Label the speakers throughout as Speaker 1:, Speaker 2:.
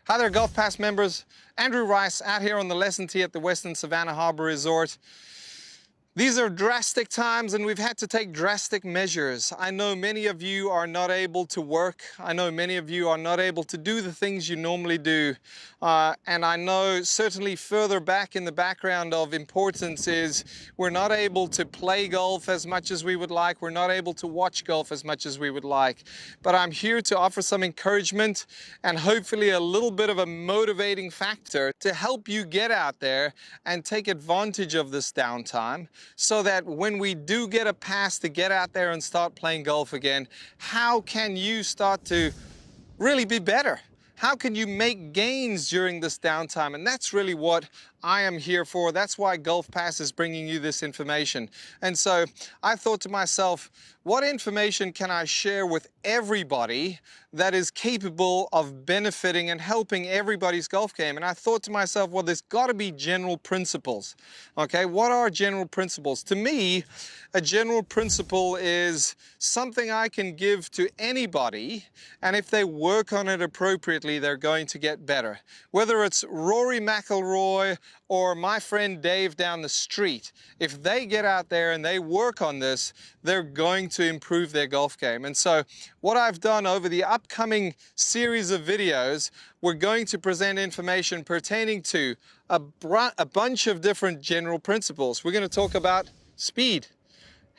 Speaker 1: Hi there, GolfPass members. Andrew Rice out here on the lesson tee at the Western Savannah Harbor Resort. These are drastic times and we've had to take drastic measures. I know many of you are not able to work. I know many of you are not able to do the things you normally do. And I know certainly further back in the background of importance is we're not able to play golf as much as we would like. We're not able to watch golf as much as we would like. But I'm here to offer some encouragement and hopefully a little bit of a motivating factor to help you get out there and take advantage of this downtime, so that when we do get a pass to get out there and start playing golf again, how can you start to really be better? How can you make gains during this downtime? And that's really what I am here for. That's why GolfPass is bringing you this information. And so I thought to myself, what information can I share with everybody that is capable of benefiting and helping everybody's golf game? And I thought to myself, well, there's got to be general principles. Okay, what are general principles? To me, a general principle is something I can give to anybody, and if they work on it appropriately, they're going to get better. Whether it's Rory McIlroy or my friend Dave down the street, if they get out there and they work on this, they're going to improve their golf game. And so what I've done over the upcoming series of videos, we're going to present information pertaining to a bunch of different general principles. We're going to talk about speed,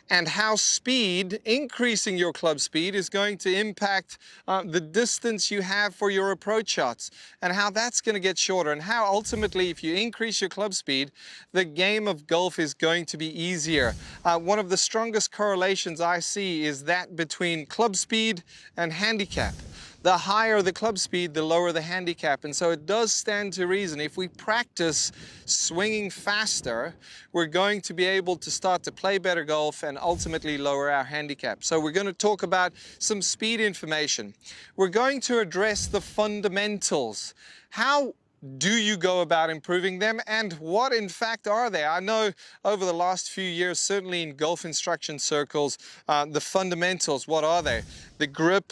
Speaker 1: and how speed, increasing your club speed, is going to impact the distance you have for your approach shots, and how that's going to get shorter, and how ultimately, if you increase your club speed, the game of golf is going to be easier. One of the strongest correlations I see is that between club speed and handicap. The higher the club speed, the lower the handicap. And so it does stand to reason, if we practice swinging faster, we're going to be able to start to play better golf and ultimately lower our handicap. So we're going to talk about some speed information. We're going to address the fundamentals. How do you go about improving them, and what in fact are they? I know over the last few years, certainly in golf instruction circles, the fundamentals, what are they? The grip,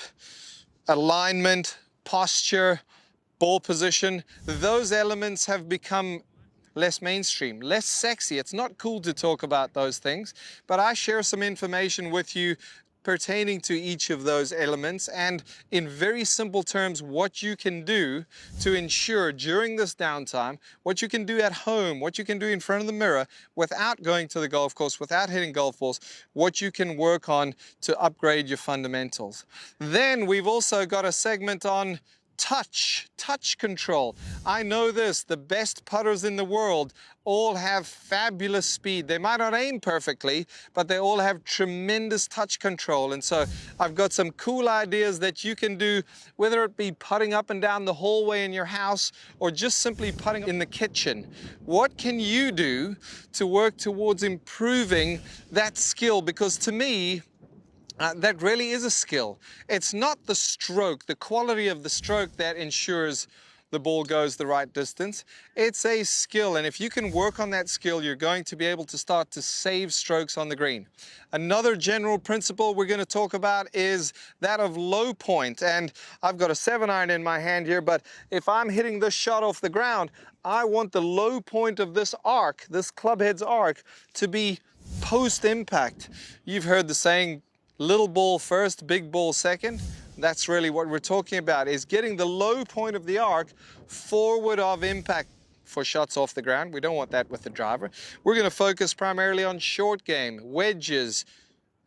Speaker 1: alignment, posture, ball position, those elements have become less mainstream, less sexy. It's not cool to talk about those things, but I share some information with you pertaining to each of those elements, and in very simple terms, what you can do to ensure during this downtime, what you can do at home, what you can do in front of the mirror without going to the golf course, without hitting golf balls, what you can work on to upgrade your fundamentals. Then we've also got a segment on touch control. I know this, the best putters in the world all have fabulous speed. They might not aim perfectly, but they all have tremendous touch control. And so I've got some cool ideas that you can do, whether it be putting up and down the hallway in your house or just simply putting in the kitchen. What can you do to work towards improving that skill? Because to me, that really is a skill. It's not the stroke, the quality of the stroke that ensures the ball goes the right distance. It's a skill, and if you can work on that skill, you're going to be able to start to save strokes on the green. Another general principle we're going to talk about is that of low point, and I've got a 7-iron in my hand here, but if I'm hitting this shot off the ground, I want the low point of this arc, this club head's arc, to be post-impact. You've heard the saying, little ball first, big ball second. That's really what we're talking about, is getting the low point of the arc forward of impact for shots off the ground. We don't want that with the driver. We're going to focus primarily on short game, wedges,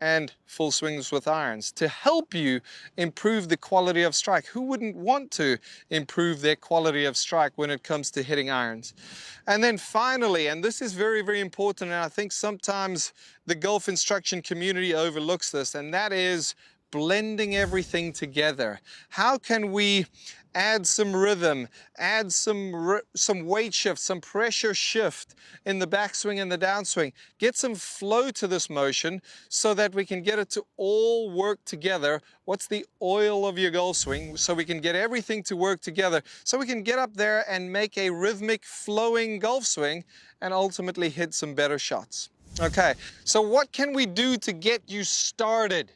Speaker 1: and full swings with irons to help you improve the quality of strike. Who wouldn't want to improve their quality of strike when it comes to hitting irons? And then finally, and this is very, very important, and I think sometimes the golf instruction community overlooks this, and that is blending everything together. How can we add some rhythm, add some weight shift, some pressure shift in the backswing and the downswing, get some flow to this motion so that we can get it to all work together. What's the oil of your golf swing? So we can get everything to work together, so we can get up there and make a rhythmic, flowing golf swing and ultimately hit some better shots. Okay, so what can we do to get you started?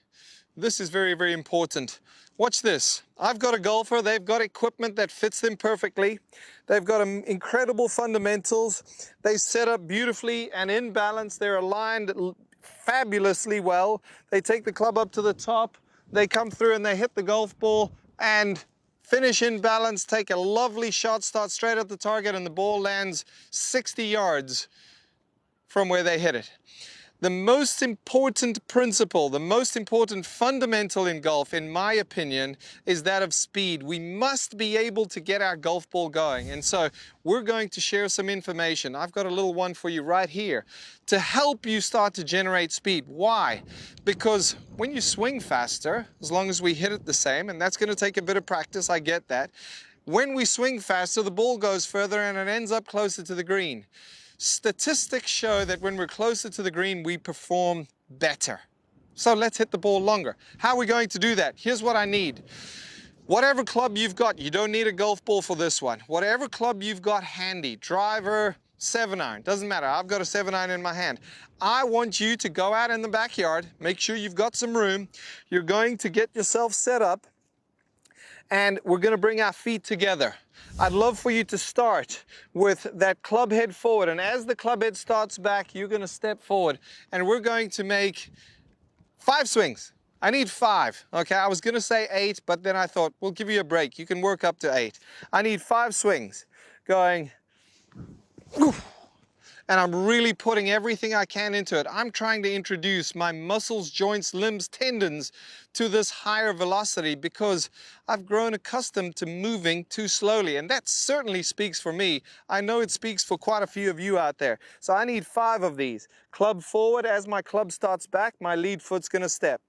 Speaker 1: This is very, very important. Watch this. I've got a golfer, they've got equipment that fits them perfectly. They've got incredible fundamentals. They set up beautifully and in balance. They're aligned fabulously well. They take the club up to the top. They come through and they hit the golf ball and finish in balance, take a lovely shot, start straight at the target, and the ball lands 60 yards from where they hit it. The most important principle, the most important fundamental in golf, in my opinion, is that of speed. We must be able to get our golf ball going. And so we're going to share some information. I've got a little one for you right here to help you start to generate speed. Why? Because when you swing faster, as long as we hit it the same, and that's going to take a bit of practice, I get that. When we swing faster, the ball goes further and it ends up closer to the green. Statistics show that when we're closer to the green, we perform better. So let's hit the ball longer. How are we going to do that? Here's what I need. Whatever club you've got, you don't need a golf ball for this one. Whatever club you've got handy, driver, 7-iron, doesn't matter. I've got a 7-iron in my hand. I want you to go out in the backyard, make sure you've got some room. You're going to get yourself set up, and we're going to bring our feet together. I'd love for you to start with that club head forward, and as the club head starts back, you're going to step forward, and we're going to make 5 swings. I need 5, okay? I was going to say 8, but then I thought, we'll give you a break. You can work up to 8. I need 5 swings going, oof, and I'm really putting everything I can into it. I'm trying to introduce my muscles, joints, limbs, tendons to this higher velocity because I've grown accustomed to moving too slowly, and that certainly speaks for me. I know it speaks for quite a few of you out there. So I need 5 of these. Club forward. As my club starts back, my lead foot's going to step.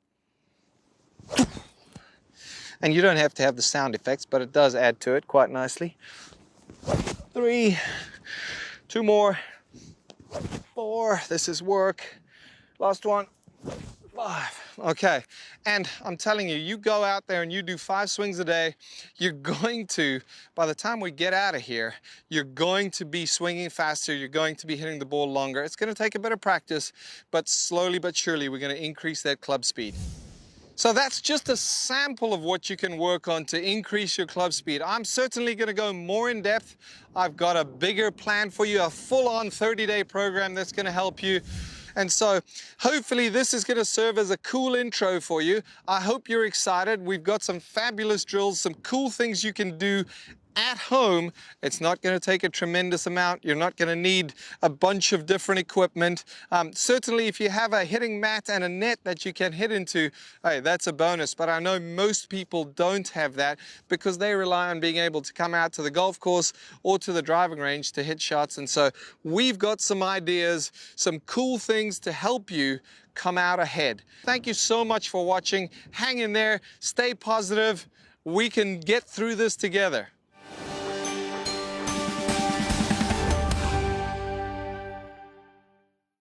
Speaker 1: And you don't have to have the sound effects, but it does add to it quite nicely. 3, 2 more. 4, this is work. Last one, 5. Okay, and I'm telling you, you go out there and you do 5 swings a day, you're going to, by the time we get out of here, you're going to be swinging faster, you're going to be hitting the ball longer. It's going to take a bit of practice, but slowly but surely we're going to increase that club speed. So that's just a sample of what you can work on to increase your club speed. I'm certainly going to go more in depth. I've got a bigger plan for you, a full-on 30-day program that's going to help you. And so hopefully this is going to serve as a cool intro for you. I hope you're excited. We've got some fabulous drills, some cool things you can do at home. It's not going to take a tremendous amount. You're not going to need a bunch of different equipment. Certainly if you have a hitting mat and a net that you can hit into, hey, that's a bonus. But I know most people don't have that because they rely on being able to come out to the golf course or to the driving range to hit shots. And so we've got some ideas, some cool things to help you come out ahead. Thank you so much for watching. Hang in there, stay positive. We can get through this together.